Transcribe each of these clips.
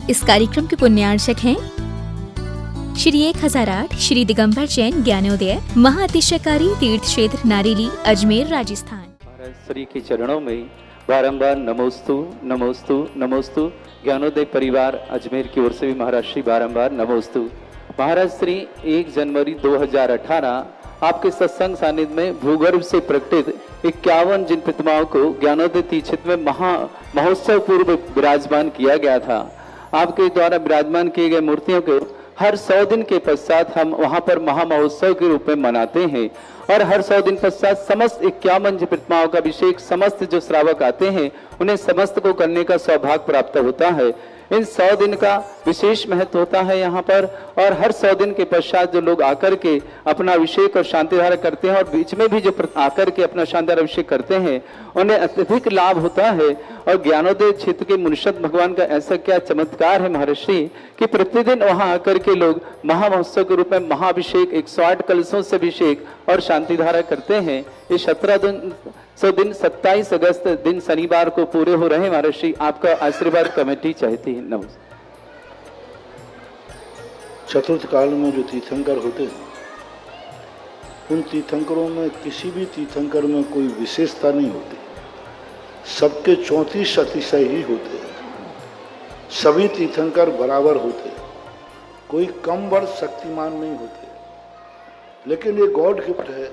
इस कार्यक्रम के पुण्यार्चक हैं श्री 1008 श्री दिगंबर जैन ज्ञानोदय महाअतिशयकारी तीर्थ क्षेत्र नारेली अजमेर राजस्थान। महाराज श्री के चरणों में बारंबार नमोस्तु नमोस्तु नमोस्तु। ज्ञानोदय परिवार अजमेर की ओर से भी महाराज श्री बारंबार नमोस्तु। महाराज श्री 1 जनवरी 2018 आपके सत्संग सानिध्य में भूगर्भ से प्रकटित 51 जिन प्रतिमाओं को ज्ञानोदय तीर्थ क्षेत्र में महोत्सव पूर्व विराजमान किया गया था। आपके द्वारा विराजमान किए गए मूर्तियों को हर 100 दिन के पश्चात हम वहां पर महामहोत्सव के रूप में मनाते हैं और हर 100 दिन पश्चात समस्त 51 प्रतिमाओं का अभिषेक समस्त जो श्रावक आते हैं उन्हें समस्त को करने का सौभाग्य प्राप्त होता है। इन 100 दिन का विशेष महत्व होता है यहाँ पर और हर 100 दिन के पश्चात जो लोग आकर के अपना अभिषेक और शांतिधारा करते हैं और बीच में भी जो आकर के अपना शांतिधारा अभिषेक करते हैं उन्हें अत्यधिक लाभ होता है। और ज्ञानोदय क्षेत्र के मुनिषद भगवान का ऐसा क्या चमत्कार है महर्षि कि प्रतिदिन वहां आकर के लोग महामहोत्सव के रूप में महाअभिषेक 108 कलशों से अभिषेक और शांतिधारा करते हैं। ये 17 दिन 27 अगस्त दिन शनिवार को पूरे हो रहे हैं। महर्षि आपका आशीर्वाद कमेटी चाहती है। नमस्कार। चतुर्थ काल में जो तीर्थंकर होते हैं उन तीर्थंकरों में किसी भी तीर्थंकर में कोई विशेषता नहीं होती, सबके 34 अतिशय ही होते हैं। सभी तीर्थंकर बराबर होते हैं, कोई कम बड़ शक्तिमान नहीं होते। लेकिन ये गॉड गिफ्ट है।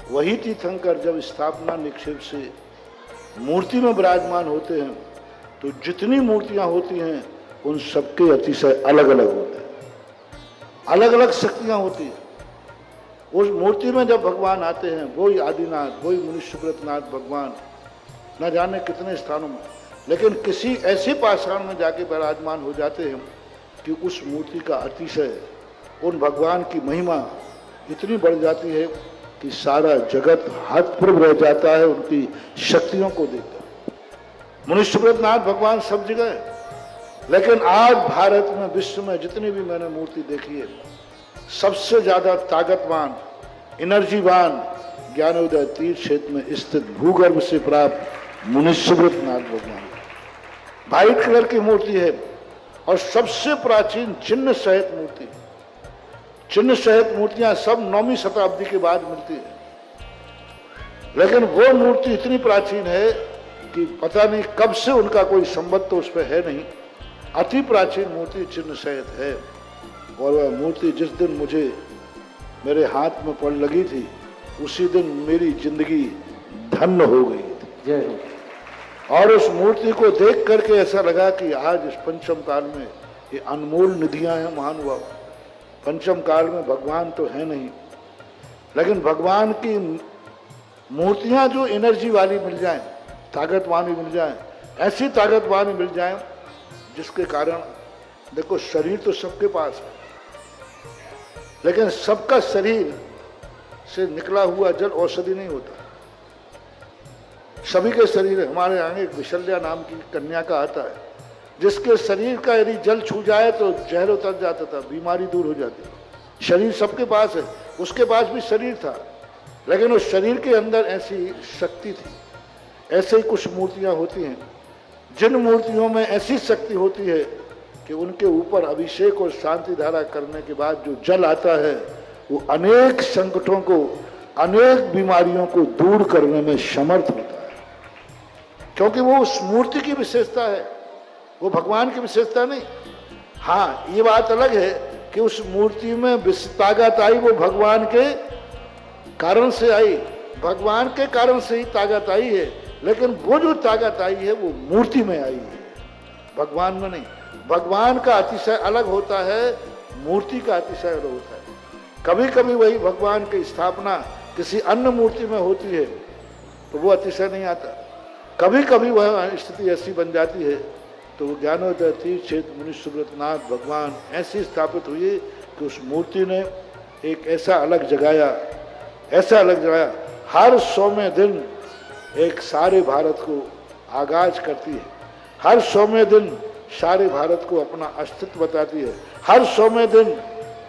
वही तीर्थंकर जब स्थापना निक्षेप से मूर्ति में विराजमान होते हैं तो जितनी मूर्तियां होती हैं उन सबके अतिशय अलग अलग होते हैं, अलग अलग शक्तियां होती हैं। उस मूर्ति में जब भगवान आते हैं वही आदिनाथ, वही मुनिसुब्रतनाथ भगवान न जाने कितने स्थानों में, लेकिन किसी ऐसे पाषाण में जाके विराजमान हो जाते हैं कि उस मूर्ति का अतिशय, उन भगवान की महिमा इतनी बढ़ जाती है कि सारा जगत हतप्रभ रह जाता है उनकी शक्तियों को देखकर। मुनिसुब्रतनाथ भगवान सब जगह है, लेकिन आज भारत में, विश्व में जितनी भी मैंने मूर्ति देखी है सबसे ज्यादा ताकतवान, एनर्जीवान ज्ञानोदय तीर्थ क्षेत्र में स्थित भूगर्भ से प्राप्त मुनिसुब्रतनाथ भगवान। व्हाइट कलर की मूर्ति है और सबसे प्राचीन चिन्ह सहित मूर्ति। चिन्ह सहित मूर्तियां सब 9वीं शताब्दी के बाद मिलती है, लेकिन वो मूर्ति इतनी प्राचीन है कि पता नहीं कब से उनका कोई संबंध तो उस पर है नहीं। अति प्राचीन मूर्ति चिन्ह सहित है और वह मूर्ति जिस दिन मुझे मेरे हाथ में पड़ लगी थी उसी दिन मेरी जिंदगी धन्य हो गई थी। और उस मूर्ति को देख करके ऐसा लगा कि आज इस पंचम काल में ये अनमोल निधियां हैं महानुभाव। पंचम काल में भगवान तो है नहीं, लेकिन भगवान की मूर्तियां जो एनर्जी वाली मिल जाएं, ताकतवानी मिल जाएं, ऐसी ताकतवानी मिल जाएं जिसके कारण, देखो शरीर तो सबके पास है, लेकिन सबका शरीर से निकला हुआ जल औषधि नहीं होता। सभी के शरीर, हमारे यहाँ एक विशल्या नाम की कन्या का आता है जिसके शरीर का यदि जल छू जाए तो जहर उतर जाता था, बीमारी दूर हो जाती। शरीर सबके पास है, उसके पास भी शरीर था, लेकिन उस शरीर के अंदर ऐसी शक्ति थी। ऐसे ही कुछ मूर्तियां होती हैं जिन मूर्तियों में ऐसी शक्ति होती है कि उनके ऊपर अभिषेक और शांति धारा करने के बाद जो जल आता है वो अनेक संकटों को, अनेक बीमारियों को दूर करने में समर्थ होता है, क्योंकि वो उस मूर्ति की विशेषता है, वो भगवान की विशेषता नहीं। हाँ, ये बात अलग है कि उस मूर्ति में ताकत आई वो भगवान के कारण से आई, भगवान के कारण से ही ताकत आई है, लेकिन वो जो ताकत आई है वो मूर्ति में आई है, भगवान में नहीं। भगवान का अतिशय अलग होता है, मूर्ति का अतिशय अलग होता है। कभी कभी वही भगवान की स्थापना किसी अन्य मूर्ति में होती है तो वो अतिशय नहीं आता, कभी कभी वह स्थिति ऐसी बन जाती है तो वो ज्ञानोदय तीर्थ क्षेत्र मुनिसुब्रतनाथ भगवान ऐसी स्थापित हुई कि उस मूर्ति ने एक ऐसा अलग जगाया, ऐसा अलग जगाया। हर 100वें दिन एक सारे भारत को आगाज करती है, हर 100वें दिन सारे भारत को अपना अस्तित्व बताती है, हर 100वें दिन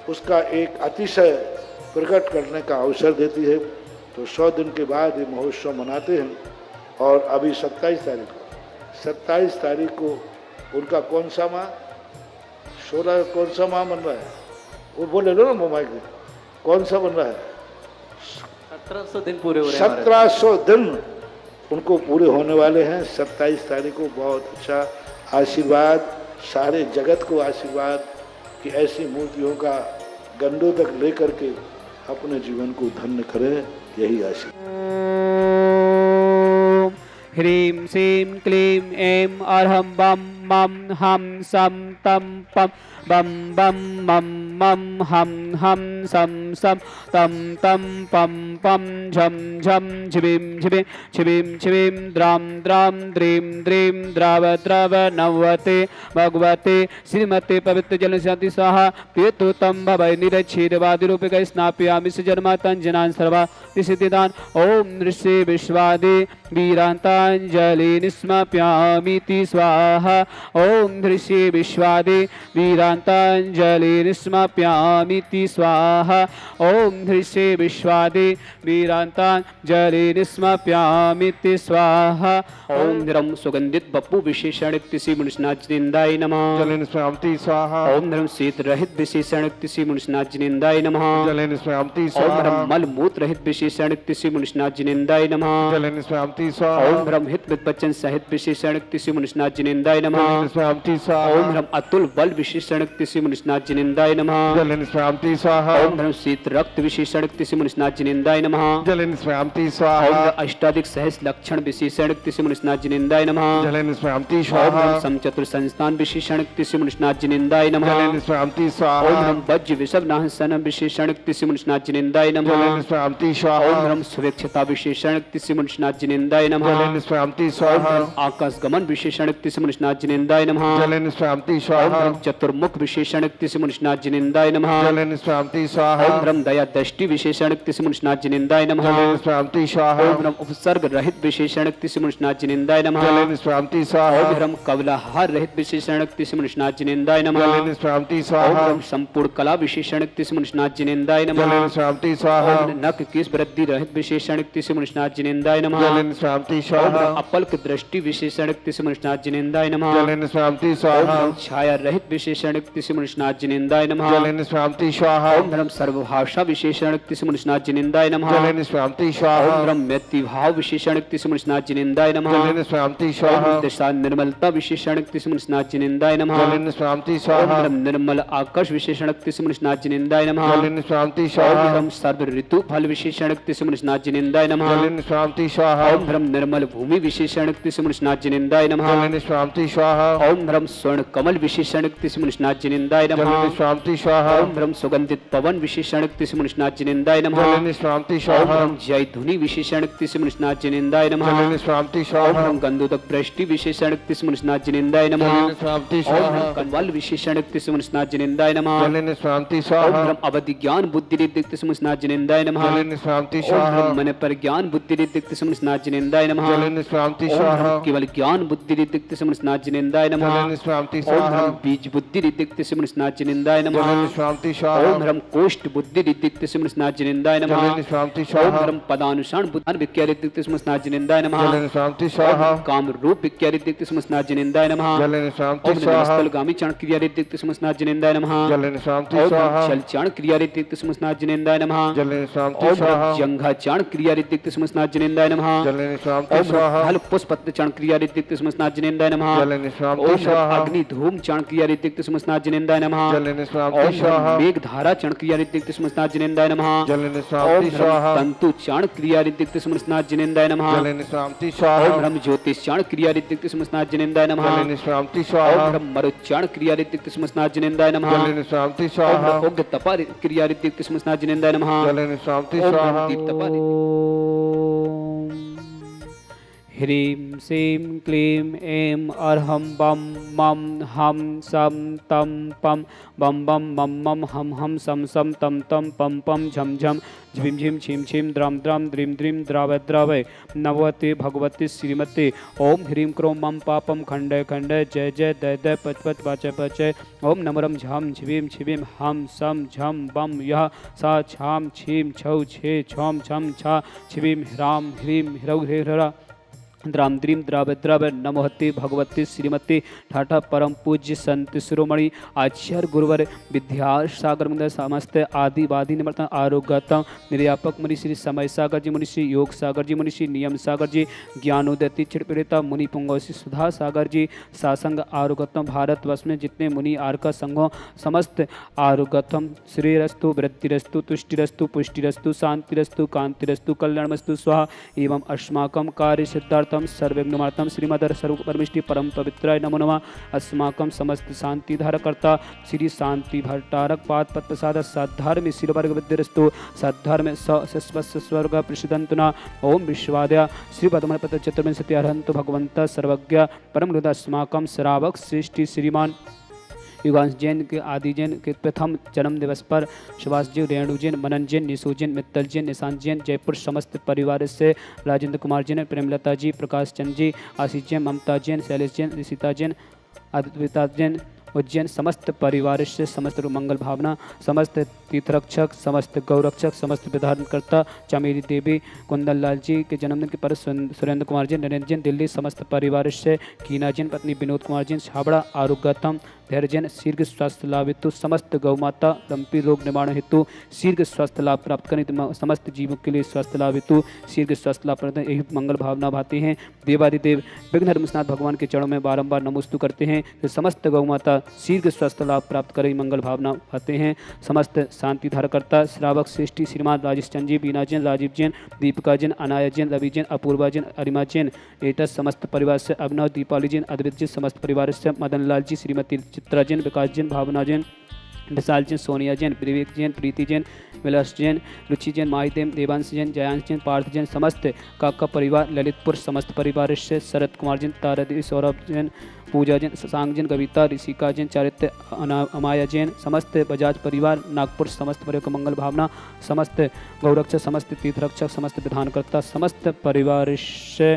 उसका एक अतिशय प्रकट करने का अवसर देती है। तो 100 दिन के बाद ये महोत्सव मनाते हैं और अभी 27 तारीख को उनका कौन सा माह, 16 कौन सा माह बन रहा है? वो बोले लो ना मोबाइल में, कौन सा बन रहा है? 1700 दिन पूरे हो रहे हैं। 1700 दिन उनको पूरे होने वाले हैं 27 तारीख को। बहुत अच्छा आशीर्वाद, सारे जगत को आशीर्वाद कि ऐसी मूर्तियों का गंडों तक लेकर के अपने जीवन को धन्य करे, यही आशीर्वाद। ह्रीं श्रीं क्लीं ऐं अर्हं बम मम हम सम तम पम बम बम मम मम हम सम सम तम तम पम पम झम झम झिबिं झिबिं छिबिं छिबिं द्रां द्रां द्रीं द्रीं द्राव द्रव नवते भगवते श्रीमते पवित्र जल शांति स्वाहा तीर्थो तम भवै निरक्षीरवादिरूपिक स्नापयामि जन्मातंजनान् सर्वा सिद्धिदान ओम ऋषि विश्वादे वीरांतांजलि निस्मप्यामीति स्वाहा ओम ऋषि विश्वादे वीरांतांजलि निस्मप्यामीति स्वाहा ओम ऋषि विश्वादे वीरांतांजलि निस्मप्यामीति स्वाहा ओम निरम सुगंधित बप्पु विशेषण तिसि मुनिस्नाजिनिंदाय नमः जलेन स्वामति स्वाहा ओम निरम शीत रहित विशेषण तिसि मुनिस्नाजिनिंदाय नमः जलेन स्वामति ओम स्वाहा निरम मल मूत्र रहित विशेषण तिसि मुनिस्नाजिनिंदाय नमः जलेन स्वामति ओम स्वाहा निरम हित विद्वचन सहित विशेषण तिसि मुनिस्नाजिनिंदाय नमः जलेन स्वामति ओम स्वाहा निरम अतुल बल विशेषण तिसि मुनिस्नाजिनिंदाय नमः जलेन स्वामति स्वाहा ओम निरम शीत रक्त विशेषण तिसि मुनिस्नाजिनिंदाय नमः जलेन स्वामति ओम स्वाहा निरम अष्टाधिक सहस लक्षण विशेषण तिसि मुनिस्नाजिनिंदाय नमः जलेन स्वामति ओम स्वाहा निरम समचतुर संस्थान विशेषण तिसि मुनिस्नाजिनिंदाय नमः जलेन स्वामति ओम स्वाहा निरम वज्र विषभ नाहसन विशेषण तिसि मुनिस्नाजिनिंदाय नमः जलेन स्वामति ओम स्वाहा निरम सुवेक्षता विशेषण तिसि मुनिस्नाजिनिंदाय नमः जलेन स्वामति ओम स्वाहा निरम आकाश गमन विशेषण तिसि मुनिस्नाजिनिंदाय नमः जलेन स्वामति ओम स्वाहा निरम चतुर्मुख विशेषण तिसि मुनिस्नाजिनिंदाय नमः जलेन स्वामति स्वाहा ओम निरम दया दृष्टि विशेषण तिसि मुनिस्नाजिनिंदाय नमः जलेन स्वामति स्वाहा ओम निरम उपसर्ग रहित विशेषण तिसि मुनिस्नाजिनिंदाय नमः जलेन स्वामति ओम स्वाहा निरम कवलाहार रहित विशेषण तिसि मुनिस्नाजिनिंदाय नमः जलेन स्वामति ओम स्वाहा निरम संपूर्ण कला विशेषण तिसि मुनिस्नाजिनिंदाय नमः जलेन स्वामति स्वाहा ओम निरम नख केश वृद्धि रहित विशेषण तिसि मुनिस्नाजिनिंदाय नमः जलेन स्वामति ओम स्वाहा निरम अपल्क दृष्टि विशेषण तिसि मुनिस्नाजिनिंदाय नमः जलेन स्वामति ओम स्वाहा निरम छाया रहित विशेषण तिसि मुनिस्नाजिनिंदाय नमः जलेन स्वामति स्वाहा ओम निरम सर्वभाषा विशेषण तिसि मुनिस्नाजिनिंदाय नमः जलेन स्वामति ओम स्वाहा निरम मैत्री भाव विशेषण तिसि मुनिस्नाजिनिंदाय नमः जलेन स्वामति ओम स्वाहा निरम दिशा निर्मलता विशेषण तिसि मुनिस्नाजिनिंदाय नमः जलेन स्वामति ओम स्वाहा निरम निर्मल आकाश विशेषण तिसि मुनिस्नाजिनिंदाय नमः जलेन स्वामति ओम स्वाहा निरम सर्व ऋतु फल विशेषण तिसि मुनिस्नाजिनिंदाय नमः जलेन स्वामति स्वाहा ओम निरम निर्मल भूमि विशेषण तिसि मुनिस्नाजिनिंदाय नमः जलेन स्वामति स्वाहा ओम निरम स्वर्ण कमल विशेषण तिसि मुनिस्नाजिनिंदाय नमः जलेन स्वामति स्वाहा ओम निरम सुगंधित पवन विशेषण तिसि मुनिस्नाजिनिंदाय नमः जलेन स्वामति ओम स्वाहा निरम जय धुनि विशेषण तिसि मुनिस्नाजिनिंदाय नमः जलेन स्वामति ओम स्वाहा निरम गंधोदक वृष्टि विशेषण तिसि मुनिस्नाजिनिंदाय नमः जलेन स्वामति ओम स्वाहा निरम कन्वल विशेषण तिसि मुनिस्नाजिनिंदाय नमः जलेन स्वामति ओम स्वाहा निरम अवधि ज्ञान बुद्धि रिद्धिक तिसि मुनिस्नाजिनिंदाय नमः जलेन स्वामति ओम स्वाहा निरम मन पर ज्ञान बुद्धि रिद्धिक तिसि मुनिस्नाजिनिंदाय नमः जलेन स्वामति ओम स्वाहा निरम केवल ज्ञान बुद्धि रिद्धिक तिसि मुनिस्नाजिनिंदाय नमः जलेन स्वामति ओम स्वाहा निरम बीज बुद्धि रिद्धिक तिसि मुनिस्नाजिनिंदाय नमः जलेन स्वामति स्वाहा ओम निरम कोष्ठ बुद्धि रिद्धिक तिसि मुनिस्नाजिनिंदाय नमः जलेन स्वामति ओम स्वाहा निरम पदानुसार बुद्धान विक्रिया रिद्धिक तिसि मुनिस्नाजिनिंदाय नमः जलेन स्वामति ओम स्वाहा निरम काम रूप विक्रिया रिद्धिक तिसि मुनिस्नाजिनिंदाय नमः जलेन स्वामति ओम निरम स्वाहा स्थलगामी चरण क्रिया रिद्धिक तिसि मुनिस्नाजिनिंदाय नमः जलेन स्वामति ओम स्वाहा निरम चल चरण क्रिया रिद्धिक तिसि मुनिस्नाजिनिंदाय नमः जलेन स्वामति ओम स्वाहा निरम जंघा चरण क्रिया रिद्धिक तिसि मुनिस्नाजिनिंदाय नमः जलेन स्वामति ओम स्वाहा फल पुष्प पत्र चरण क्रिया रिद्धिक तिसि मुनिस्नाजिनिंदाय नमः जलेन स्वामति ओम स्वाहा अग्नि धूम चरण क्रिया रिद्धिक तिसि मुनिस्नाजिनिंदाय नमः जलेन स्वामति ओम स्वाहा मेघ धारा चरण क्रिया रिद्धिक तिसि मुनिस्नाजिनिंदाय नमः जलेन ओम स्वामति स्वाहा तंतु चरण क्रिया रिद्धिक तिसि मुनिस्नाजिनिंदाय नमः जलेन स्वामति ओम स्वाहा ज्योतिष चरण क्रिया रिद्धिक तिसि मुनिस्नाजिनिंदाय नमः जलेन स्वामति ओम स्वाहा मरुचरण क्रिया रिद्धिक तिसि मुनिस्नाजिनिंदाय नमः जलेन स्वामति स्वाहा ओम उग्र तपा क्रिया रिद्धिक तिसि मुनिस्नाजिनिंदाय नमः जलेन स्वामति ओम स्वाहा दीप तपा ह्रीं श्रीं क्लीं ऐं अर्हं बम मम हम सम तम पम बम बम मम मम हम सम सम तम तम पम पम झम झम झिम झिम छिम छिम द्रम द्रम द्रीम द्रीम द्रावय द्रावय नवते भगवती श्रीमते ओम ह्रीं क्रों मम पापम खंडय खंडय जय जय दय दय पच पच पचय पचय ओम नमरम झम झिवीम छिवीम हम सम झम बम यह सा छाम छीम छौ छे छौम छम छा छिवीम ह्राम ह्रीं ह्रौ ह्रे ह्रा द्राम द्रीम द्राव द्रव नमोहते भगवती श्रीमती ठाठा परम पूज्य संत शिरोमणि आचार्य गुरुवर विद्यासागर मंदिर समस्त आदि वादी निवर्तन आरोग्यतम निर्यापक मुनि श्री समय सागर जी, मुनि श्री योग सागर जी, मुनि श्री नियम सागर जी, ज्ञानोदयती चिड़पीड़िता मुनि पुंगव श्री सुधा सागर जी, सासंग आरोग्यतम भारतवर्ष में जितने मुनि आर्का संघों समस्त आरोग्यतम श्रीरस्तु वृद्धिरस्तु तुष्टिरस्तु पुष्टिरस्तु शांतिरस्तु कांतिरस्तु कल्याणमस्तु स्वाहा एवं अस्माकं कार्य सिद्धार्थम सर्वज्ञमार्थम श्रीमदर सर्व परमिष्टि परम पवित्राय नमो नमः। अस्माकं समस्त शांति धारकर्ता श्री शांति भट्टारक पाद पत्प्रसाद सद्धर्म शिरवर्ग विद्यरस्तु सद्धर्म सस्वस्य स्वर्ग प्रसिद्धंतुना ओम विश्वाद्या श्री पद्मपद चतुर्विंशति अरहंत भगवंत सर्वज्ञ परम हृदय अस्माकं श्रावक सृष्टि श्रीमान युगांश जैन के आदि जैन के प्रथम जन्म दिवस पर सुभाष जी, रेणु जैन, मनन जैन, निशु जैन, मित्तल जैन, निशांत जैन, जयपुर समस्त परिवार से राजेंद्र कुमार जैन, प्रेमलता जी, प्रकाश चंद जी, आशीष जैन, ममता जैन, शैलेश जैन, ऋषिता जैन, आदित्य जैन, उज्जैन समस्त परिवार से समस्त मंगल भावना, समस्त तीर्थरक्षक, समस्त गौरक्षक, समस्त विधानकर्ता चमेली देवी कुंदन लाल जी के जन्मदिन के पर सुरेंद्र कुमार जी, नरेंद्र जैन दिल्ली समस्त परिवार से कीना जैन, पत्नी विनोद कुमार जैन छाबड़ा आरोग्यतम धैर्य जैन शीर्घ स्वास्थ्य लाभ हेतु समस्त गौ माता लंपी रोग निवारण हेतु शीर्घ स्वास्थ्य लाभ प्राप्त करने समस्त जीवों के लिए स्वास्थ्य लाभ हेतु शीर्घ स्वास्थ्य लाभ प्राप्त यही मंगल भावना भाते हैं। देवादिदेव विघ्नहर्मनाथ भगवान के चरणों में बारंबार नमोस्तु करते हैं कि समस्त गौ माता शीर्घ स्वास्थ्य लाभ प्राप्त करें मंगल भावना भाते हैं। समस्त शांति धारकर्ता श्रावक श्रेष्ठी श्रीमान राजेश चंद जी, बीना जैन, राजीव जैन, दीपिका जैन, अनाया जैन, रवि जैन, अपूर्वा जैन, अरिमा जैन, एटस समस्त परिवार से अभिनव, दीपाली जैन, अद्वित जैन समस्त परिवार से मदन लाल जी, श्रीमती चित्रा जैन, विकास जैन, भावना जैन, विशाल जैन, सोनिया जैन, विवेक जैन, प्रीति जैन, विलास जैन, रुचि जैन, माहिदेव, देवांश जैन, जयांश जैन, पार्थ जैन समस्त काका परिवार, ललितपुर समस्त परिवार से शरद कुमार जैन, तारादेवी, सौरभ जैन, पूजा जैन, शशांक जैन, कविता, ऋषिका जैन, चारित्य, अमाया जैन समस्त बजाज परिवार, नागपुर समस्त परिवार को मंगल भावना, समस्त गौरक्षक, समस्त तीर्थरक्षक, समस्त विधानकर्ता, समस्त परिवार से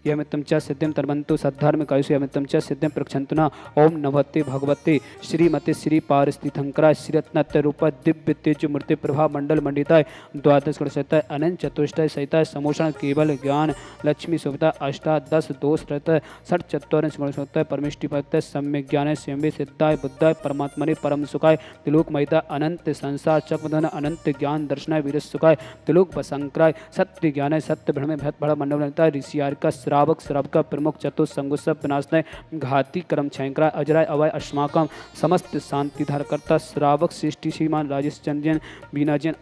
यमितम च सिद्धिम तरबंतु सद्धर्म कायुष यमितम च सिद्धिम प्रक्षंतुना ओम नभते भगवते श्रीमते श्री पारस्थितंकरा श्रीरत्नत्य रूप दिव्य तेज मूर्ति प्रभा मंडल मंडिताय द्वादश गुण सहिताय अनंत चतुष्टय सहिताय समोषण केवल ज्ञान लक्ष्मी सुविधा अष्टादश दोष रहता षट चत्वारिंश गुण सहिताय परमिष्टि पत्य सम्यक ज्ञान स्वयं सिद्धाय बुद्धाय परमात्मने परम सुखाय त्रिलोक महिता अनंत संसार चक्रधन अनंत ज्ञान दर्शनाय वीर सुखाय त्रिलोक बसंक्राय सत्य ज्ञान सत्य भ्रम भत बड़ा मंडल ऋषियार का श्रावक श्रव का प्रमुख चतुस्संगुसव विनाशनय घाती कर्म छयंकराय अजराय अवय अस्माकम समस्त शांति धारकर्ता श्रावक सृष्टि श्रीमान राजेश चंद जैन, बीना जैन,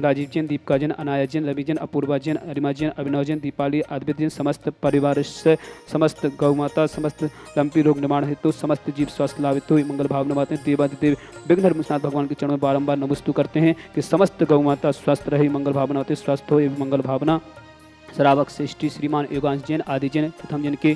राजीव जैन, दीपिका जैन, अनाया जैन, रवि जैन, अपूर्वा जैन, अरिमा जैन, अभिनव जैन, दीपाली, अद्वित जैन समस्त परिवार से समस्त गौ माता समस्त लंपी रोग निवारण हेतु समस्त जीव स्वास्थ्य लाभ हेतु मंगल भावना बातें देवादिदेव विघ्नहर्मनाथ भगवान के चरणों में बारंबार नमस्तु करते हैं कि समस्त गौ माता स्वस्थ रहे मंगल भावना होते स्वस्थ हो एवं मंगल भावना। श्रावक सृष्टि श्रीमान योगांश जैन, आदि जैन, प्रथम जैन के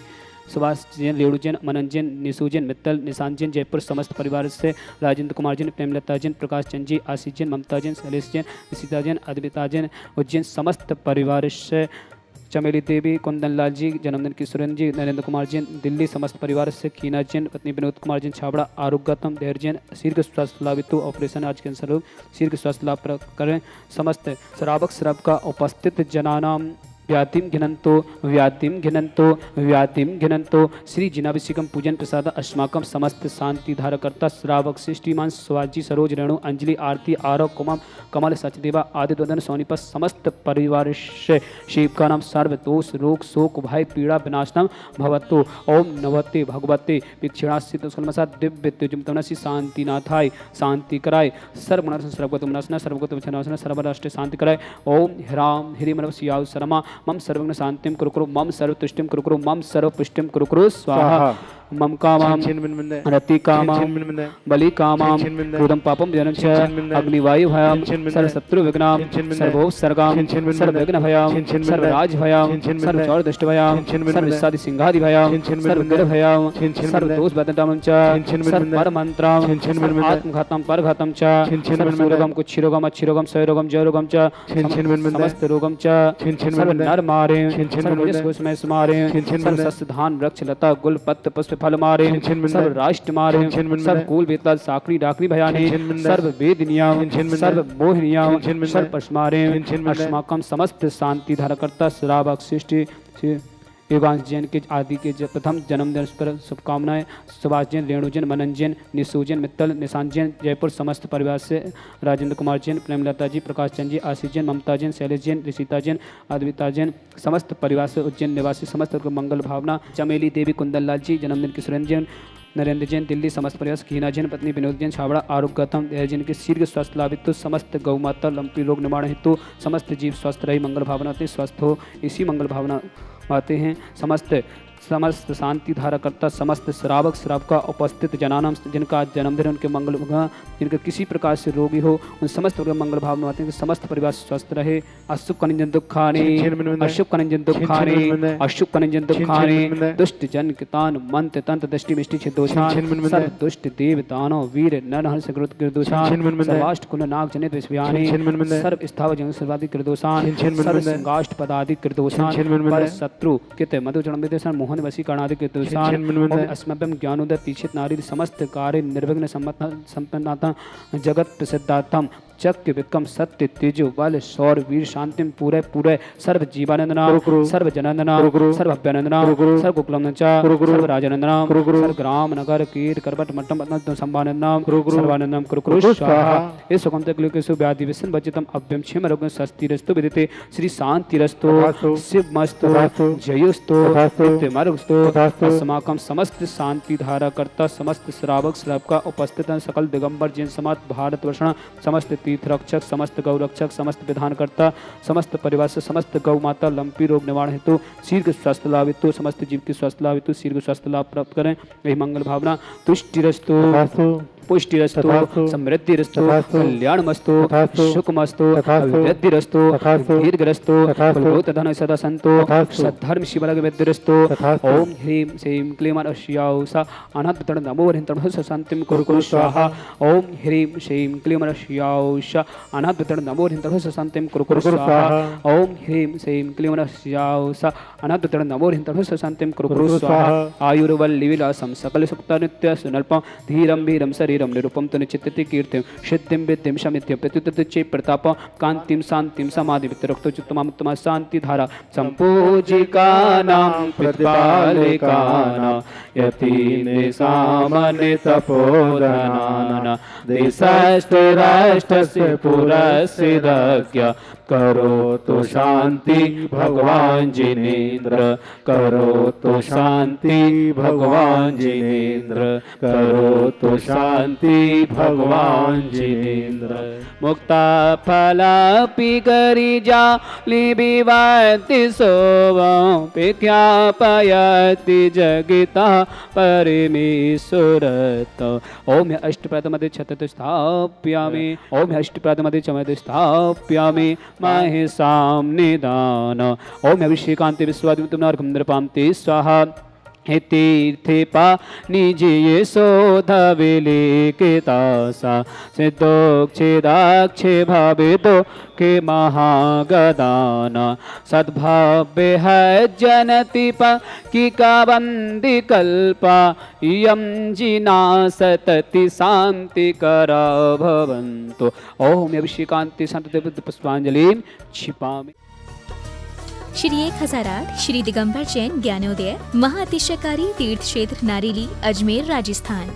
सुभाष जैन, रेणु जैन, मनन जैन, निशु जैन, मित्तल, निशांत जैन, जयपुर समस्त परिवार से राजेंद्र कुमार जैन, प्रेमलता जैन, प्रकाश चंद जी, आशीष जैन, ममता जैन, शैलेश जैन, ऋषिता जैन, अद्विता जैन, उज्जैन समस्त परिवार से चमेली देवी, कुंदन लाल जी जन्मदिन की सुरेंद्र जी, नरेंद्र कुमार जैन, दिल्ली समस्त परिवार से कीना जैन, पत्नी विनोद कुमार जैन छाबड़ा आरोग्यतम धैर्य जैन शीर्घ स्वास्थ्य लाभ हेतु ऑपरेशन आज कैंसर रोग शीर्घ स्वास्थ्य लाभ प्राप्त करें। समस्त श्रावक श्रव का उपस्थित जनानाम व्यातिम घिनंतो श्री जिनाभिषेकम पूजन प्रसाद अस्माकम समस्त शांति धारकर्ता श्रावक श्रीमान शिवाजी सरोज रेणु अंजलि आरती आरव कुमम कमल सचदेवा आदि द्वदन सोनीपत समस्त परिवार से शिव का नाम सर्व दोष रोग शोक भय पीड़ा विनाशनम भवतो ओम नवते भगवते विक्षणासितमसा दिव्य तेजुमतमनसी शांतिनाथाय शांति कराय सर्वगुण सर्वगतमनसना सर्वगत वचनासना सर्वराष्ट्र शांति कराय ओम ह्राम हिरिमनव सियाव शर्मा मम सर्वज्ञ शांतिम कुरुकुरु मम सर्वतुष्टिम कुरुकुरु मम सर्वपुष्टिम कुरुकुरु स्वाहा मम कामाम रति कामाम बलि कामाम क्रोधम पापम जनम च अग्निवायु भयाम सर्वशत्रु विघ्नाम सर्वो सर्गाम सर्वविघ्न भयाम सर्वराज भयाम सर्वचौर दुष्ट भयाम सर्वसादि सिंहादि भयाम सर्वगिर भयाम सर्वदोष बदनाम च सर्वमंत्राम आत्मघातम परघातम च सर्वरोगम कुच्छिरोगम अच्छिरोगम क्षयरोगम जयरोगम च समस्त रोगम च सर्व नर मारे सर्वजस कुसुमय सुमारे सर्वसस्य धान वृक्ष लता गुल पत्र पुष्प फल मारे छिन छिन मिंदे। सर्व राष्ट्र मारे छिन छिन मिंदे। सर्व कुल बेतल साकरी डाकरी भयानी छिन छिन मिंदे। सर्व वेदनिया छिन छिन मिंदे। सर्व मोहनिया छिन छिन मिंदे। सर्व पशमारे छिन छिन मिंदे। अस्माकम समस्त शांति धारकर्ता श्रावक सृष्टि युगांश जैन के आदि के प्रथम जन्मदिन पर शुभकामनाएं। सुभाष जैन, रेणु जैन, मनन जैन, निशु जैन, मित्तल, निशांत जैन, जयपुर समस्त परिवार से राजेंद्र कुमार जैन, प्रेमलता जी, प्रकाश चंद जी, आशीष जैन, ममता जैन, शैलेश जैन, ऋषिता जैन, अद्विता जैन, समस्त परिवार से उज्जैन निवासी समस्त को मंगल भावना। चमेली देवी, कुंदन लाल जी, जन्मदिन की सुरेंद्र जैन, नरेंद्र जैन, दिल्ली समस्त परिवार, कीना जैन, पत्नी विनोद जैन, छावड़ा, आरोग्य गौतम जैन के शीघ्र स्वस्थ लाभ हेतु, समस्त गौ माता लंपी रोग निवारण हेतु, समस्त जीव स्वस्थ रही मंगल भावना से स्वस्थ हो, इसी मंगल भावना आते हैं। समस्त शांति धारा करता समस्त श्रावक श्रावका उपस्थित जनानाम जिनका जन्मदिन उनके मंगल होगा, जिनका किसी प्रकार से रोगी हो उन समस्त के मंगल भावना आते हैं कि समस्त परिवार स्वस्थ रहे। अशुभ कनिंजन दुखाने, अशुभ कनिंजन दुखाने, अशुभ कनिंजन दुखाने, दुष्ट जन कितान मंत्र तंत्र दृष्टि मिष्टि छिदोषान, सर्व दुष्ट देव दानव वीर नरहर सकृत कीर्दोषान, सर्वाष्ट कुल नाग जनित विश्वयानि, सर्व स्थावर जन सर्वाधिक कीर्दोषान, सर्व संगाष्ट पदाधिक कीर्दोषान, पर शत्रु कित मधु जन्मदेशन मोहन वसी कर्णादि कीर्दोषान, अस्मभ्यम ज्ञानोदय तीक्षित नारी समस्त कार्य निर्विघ्न संपन्नाता जगत प्रसिद्धार्थम चक्र विक्रम सत्य तेजो बल शौर वीर शांतिम पूरे पूरे सर्व जीवानंदना सर्व जनंदना सर्व अभ्यनंदना सर्व कुकुलमचा सर्व राजनंदना सर्व ग्राम नगर कीर करबट मट्टम पत्न संभानंदनाम सर्वानंदम कुरुकुरु स्वाहा। इस सुगंध क्लेकेशु व्याधि विसन बचितम अभ्यम क्षेम रोग स्वस्तिरस्तु विदिते श्री शांतिरस्तु शिवमस्तु जयोस्तु नित्यमार्गस्तु। अस्माकं समस्त शांति धारा करता समस्त श्रावक श्रावका उपस्थित सकल दिगंबर जैन समाज भारतवर्षण समस्त तीर्थ रक्षक समस्त गौ रक्षक समस्त विधानकर्ता समस्त परिवार से समस्त गौ माता लंपी रोग निवारण हेतु शीघ्र स्वस्थ लाभ हेतु समस्त जीव की स्वस्थ लाभ हेतु शीघ्र स्वस्थ लाभ प्राप्त करें। यही मंगल भावना। तुष्टिरस्तु पुष्टिरस्तु समृद्धिरस्तु कल्याणमस्तु सुखमस्तु वृद्धिरस्तु दीर्घरस्तु कुलभूतधन सदा सन्तु सद्धर्म शिवलग विद्धिरस्तु। ओम ह्रीं श्रीं क्लीं अनश्याउषा अनन्ततण नमो हरिं शांतिं कुरु स्वाहा। ओम ह्रीं श्रीं क्लीं अनश्याउषा अनन्ततण नमो हरिं शांतिं कुरु स्वाहा। ओम ह्रीं श्रीं क्लीं अनश्याउषा अनन्ततण नमो हरिं शांतिं कुरु स्वाहा। आयुर्वल्ली विलासं सकल सुक्ता नित्य सुनल्पं धीरं वीरं शरीरं निरूपं तु निचित्ते कीर्तिं सिद्धिं विद्धिं शमित्यं प्रत्युत्तचे प्रताप कांतिं शांतिं समाधि वितरक्तो चित्तमात्मा शांति धारा संपूजिकानां प्रतिपालिकानां यतीन्द्र सामान्य तपोधनानां देशस्थ राष्ट्रस्य पुरस्य दज्ञ करो तो शांति भगवान जिनेन्द्र करो तो शांति भगवान जिनेन्द्र करो तो शांति भगवान जिनेन्द्र। मुक्ता फला पिगरी जाली विवाति सोवं विज्ञापयति जगिता परमेश्वरत। ओम अष्टप्रदमदे छतत स्थाप्यामि ओम अष्टप्रदमदे चमदे स्थाप्यामि महेशां निदान। ओम अभिषेकांते विश्वादितुनार्घं नृपांते स्वाहा। हे तीर्थे पा निजे शोधविलेकितासा सिद्धोक्षेदाक्षे भावितो के महागदान सद्भाव्य है जनति की काबंदी कल्पा यम जिना सतति शांति करा भवन्तु। ओम अभिषेकांते संत पुष्पांजलि क्षिपामि। श्री 1008 श्री दिगंबर जैन ज्ञानोदय महाअतिशयकारी तीर्थ क्षेत्र नारेली अजमेर राजस्थान।